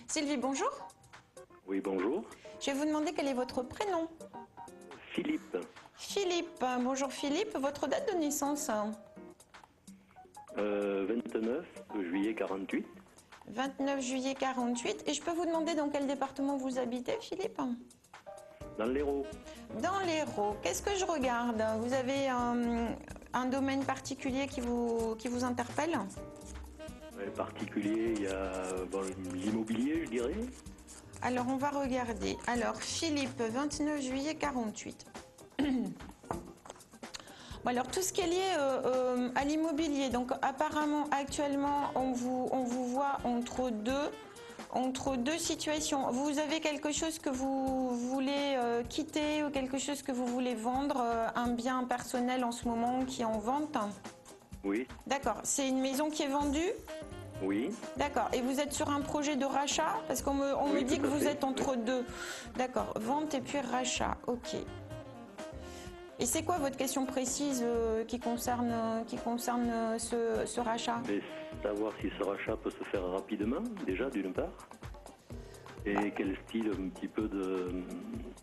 Sylvie, bonjour. Oui, bonjour. Je vais vous demander quel est votre prénom. Philippe, Philippe. Bonjour Philippe. Votre date de naissance? 29 juillet 48, 29 juillet 48. Et je peux vous demander dans quel département vous habitez, Philippe? dans l'Hérault. Dans l'Hérault. Qu'est-ce que je regarde? Vous avez un domaine particulier qui vous interpelle? Particulier, il y a l'immobilier, je dirais. Alors, on va regarder. Alors, Philippe, 29 juillet 48. Bon, alors, tout ce qui est lié à l'immobilier, donc apparemment, actuellement, on vous voit entre deux situations. Vous avez quelque chose que vous voulez quitter ou quelque chose que vous voulez vendre, un bien personnel en ce moment qui est en vente? Oui, D'accord. C'est une maison qui est vendue? oui. D'accord. Et vous êtes sur un projet de rachat? Parce qu'on me Oui, dit tout que à vous fait, êtes entre deux. D'accord. Vente et puis rachat. Ok. Et c'est quoi votre question précise qui concerne ce rachat? Mais savoir si ce rachat peut se faire rapidement, déjà, d'une part. Et quel style un petit peu de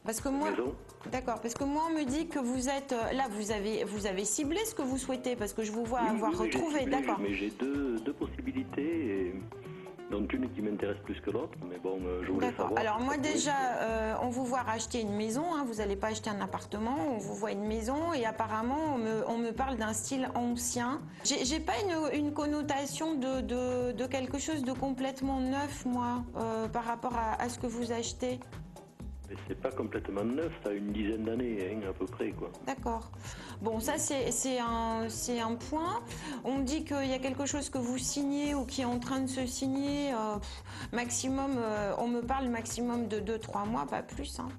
Parce que moi, maison. d'accord. Parce que moi, on me dit que vous êtes là, vous avez ciblé ce que vous souhaitez, parce que je vous vois avoir Oui, j'ai retrouvé. ciblé, D'accord. mais j'ai deux possibilités, dont une qui m'intéresse plus que l'autre. Mais bon, je voulais D'accord. savoir. Alors si moi ça pouvait déjà, on vous voit racheter une maison, hein, vous n'allez pas acheter un appartement, on vous voit une maison et apparemment on me parle d'un style ancien. J'ai pas une connotation de quelque chose de complètement neuf, moi, par rapport à ce que vous achetez. Mais c'est pas complètement neuf, ça a une dizaine d'années, hein, à peu près, quoi. D'accord. Bon, ça c'est un point. On dit qu'il y a quelque chose que vous signez ou qui est en train de se signer, maximum, on me parle maximum de 2-3 mois, pas plus, hein.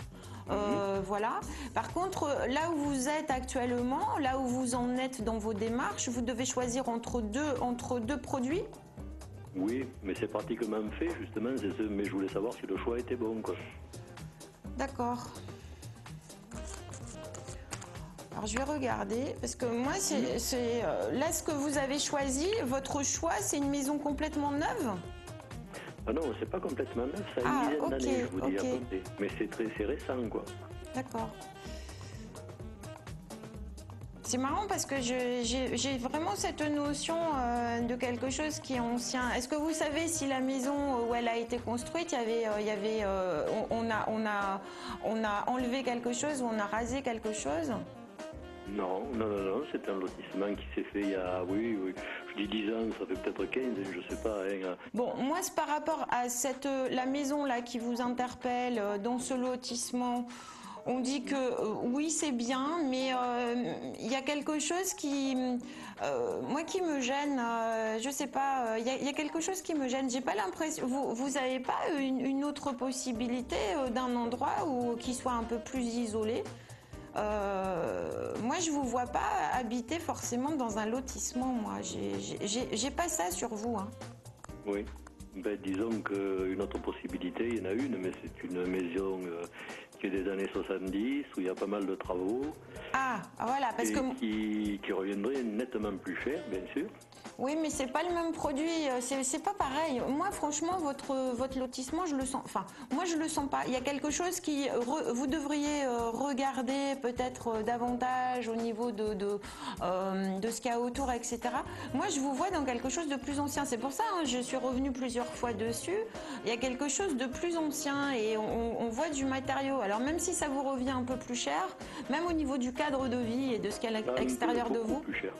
Voilà. Par contre, là où vous êtes actuellement, là où vous en êtes dans vos démarches, vous devez choisir entre deux produits. Oui, mais c'est pratiquement fait, justement, mais je voulais savoir si le choix était bon, quoi. D'accord. Alors je vais regarder, parce que moi, là ce que vous avez choisi, votre choix, c'est une maison complètement neuve? Ah non, c'est pas complètement neuf, ça a Ah, une dizaine ok, d'années, je vous dis, à ok. peu près. Mais c'est récent, quoi. D'accord. C'est marrant parce que j'ai vraiment cette notion de quelque chose qui est ancien. Est-ce que vous savez si la maison où elle a été construite, on a enlevé quelque chose ou on a rasé quelque chose? Non, c'est un lotissement qui s'est fait il y a, oui, je dis 10 ans, ça fait peut-être 15, je sais pas. Hein. Bon, moi, c'est par rapport à la maison là qui vous interpelle, dans ce lotissement. On dit que oui, c'est bien, mais il y a quelque chose moi, qui me gêne. Je sais pas, il y a quelque chose qui me gêne. J'ai pas l'impression. Vous avez pas une autre possibilité d'un endroit qui soit un peu plus isolé? Moi, je vous vois pas habiter forcément dans un lotissement. Moi, j'ai pas ça sur vous, hein. Oui, ben, disons qu'une autre possibilité, il y en a une, mais c'est une maison qui est des années 70, où il y a pas mal de travaux. Ah, voilà, parce et que qui reviendrait nettement plus cher, bien sûr. oui, mais c'est pas le même produit, c'est pas pareil. Moi, franchement, votre lotissement, je le sens. Enfin, moi, je le sens pas. Il y a quelque chose vous devriez regarder peut-être davantage au niveau de ce qu'il y a autour, etc. Moi, je vous vois dans quelque chose de plus ancien. C'est pour ça, hein, je suis revenue plusieurs fois dessus. Il y a quelque chose de plus ancien et on voit du matériau. Alors, même si ça vous revient un peu plus cher, même au niveau du cadre de vie et de ce qu'il y a à l'extérieur de vous. Plus cher.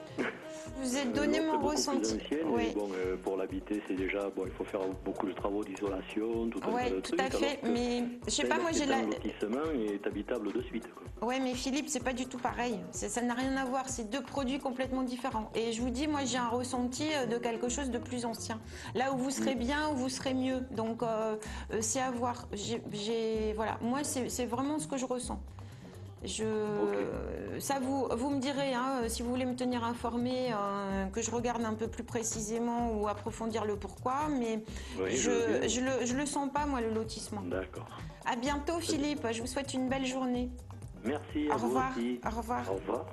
Vous êtes donné mon ressenti. Ancienne, oui. Mais bon, pour l'habiter, c'est déjà bon. Il faut faire beaucoup de travaux d'isolation, tout un tas de Oui, tout trucs. à fait. Mais je sais pas, moi j'ai un lotissement est habitable de suite, quoi. Ouais, mais Philippe, c'est pas du tout pareil. Ça n'a rien à voir. C'est deux produits complètement différents. Et je vous dis, moi j'ai un ressenti de quelque chose de plus ancien. Là où vous serez bien, où vous serez mieux. Donc c'est à voir. Voilà. Moi, c'est vraiment ce que je ressens. Ça vous me direz, hein, si vous voulez me tenir informé, que je regarde un peu plus précisément ou approfondir le pourquoi, mais oui, je le sens pas, moi, le lotissement. D'accord. À bientôt, Philippe. Je vous souhaite une belle journée. Merci. Au revoir. Vous aussi. Au revoir. Au revoir.